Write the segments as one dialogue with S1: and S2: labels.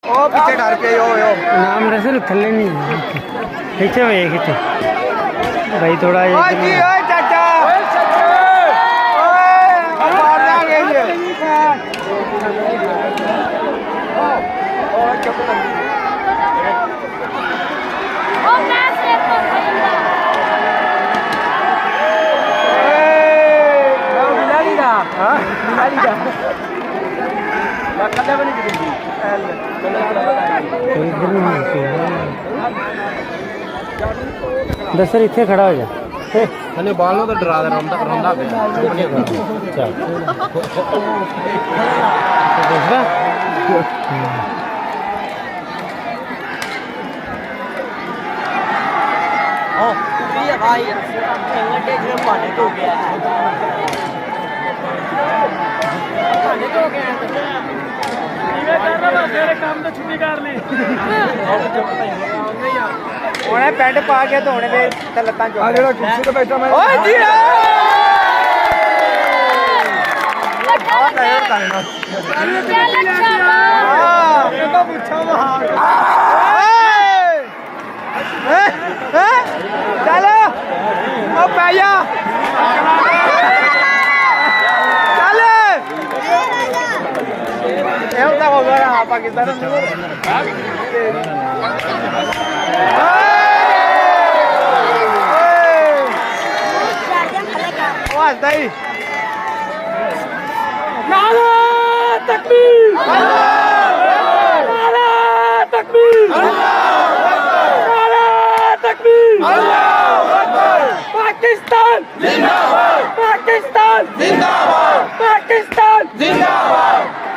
S1: ਉਹ ਪਿੱਛੇ ਡਰ ਕੇ ਓ
S2: ਨਾਮ ਰਸਲ ਥੱਲੇ ਨਹੀਂ ਇੱਥੇ ਵੇਖ ਇੱਥੇ ਭਾਈ ਥੋੜਾ
S1: ਓਏ ਜੀ ਓਏ ਚਾਚਾ ਓਏ ਸੱਚੇ ਓਏ ਮਾਰ ਦਾਂਗੇ ਜੀ ਓਏ ਚੁੱਪ ਕਰ
S3: ਉਹ ਮੈਂ ਸੇਫ ਹੋ ਗਿਆ
S1: ਉਹ ਬਿਲਾਲੀ ਦਾ ਹਾਂ ਬਿਲਾਲੀ ਦਾ ਲੱਖਾਂ ਬਣੀ ਜਿੰਦੀ
S2: ਦਸਰ ਇੱਥੇ ਖੜਾ ਹੋ ਜਾ
S1: ਤਨੇ ਬਾਲ ਨੂੰ ਤਾਂ ਡਰਾ ਦੇ ਰੋਂਦਾ ਪਿਆ
S2: ਚੱਲ ਦੇਖਦਾ
S4: ਓ ਕੀ ਹੈ ਭਾਈ ਲੱਗੇ ਜਿਹੜੇ ਪਾਣੇ ਧੋ ਗਿਆ ਪਾਣੇ ਧੋ ਗਿਆ ਕਿਵੇਂ ਕਰਨਾ ਬਸ ਤੇਰੇ ਕੰਮ ਤੋਂ ਛੁੱਟੀ ਕਰ ਲਈ
S1: ਉਹਨੇ ਪੈਂਟ ਪਾ ਕੇ ਧੋਣੇ ਦੇ ਤੇ ਲੱਤਾਂ ਚੋਂ ਆ ਜਿਹੜਾ ਕੁਰਸੀ ਤੇ ਬੈਠਾ ਮੈਂ ਓਏ ਜੀ ਆ ਟਾਇਰ ਕਰਨਾ
S3: ਚੱਲ ਅੱਛਾ
S1: ਹਾਂ ਇਹ ਤਾਂ ਪੁੱਛਾ ਵਾ ਚੱਲ ਉਹ ਪੈ ਜਾ ਚੱਲ ਇਹ ਤਾਂ ਹੋ ਗਿਆ ਹਾਂ ਪਾਕਿਸਤਾਨ ਨੂੰ ਉਹ ਹੱਸਦਾ ਹੀ
S4: ਨਾਰਾ ਤਕਬੀਰ ਨਾਰਾ ਤਕਬੀਰ ਨਾਰਾ ਤਕਬੀਰ ਪਾਕਿਸਤਾਨ ਜ਼ਿੰਦਾਬਾਦ ਪਾਕਿਸਤਾਨ ਜ਼ਿੰਦਾਬਾਦ ਪਾਕਿਸਤਾਨ ਜ਼ਿੰਦਾਬਾਦ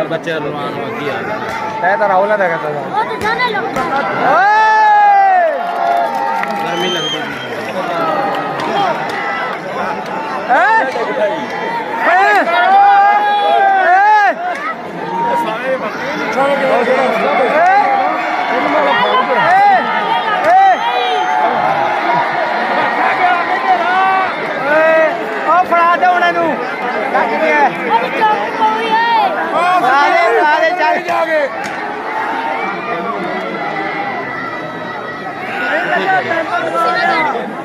S1: बच्चे रुमान किया है तो राहुल ने देखा था
S3: ਉਹ ਤਾਂ ਜਾਣੇ ਲੱਗਦਾ
S1: गर्मी लगती फड़ा दो उन्हें
S3: ਉਹ ਵੀ ਚੌਕ ਕੋਈ ਹੈ
S1: सारे सारे चल जाओगे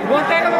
S4: बोलते हैं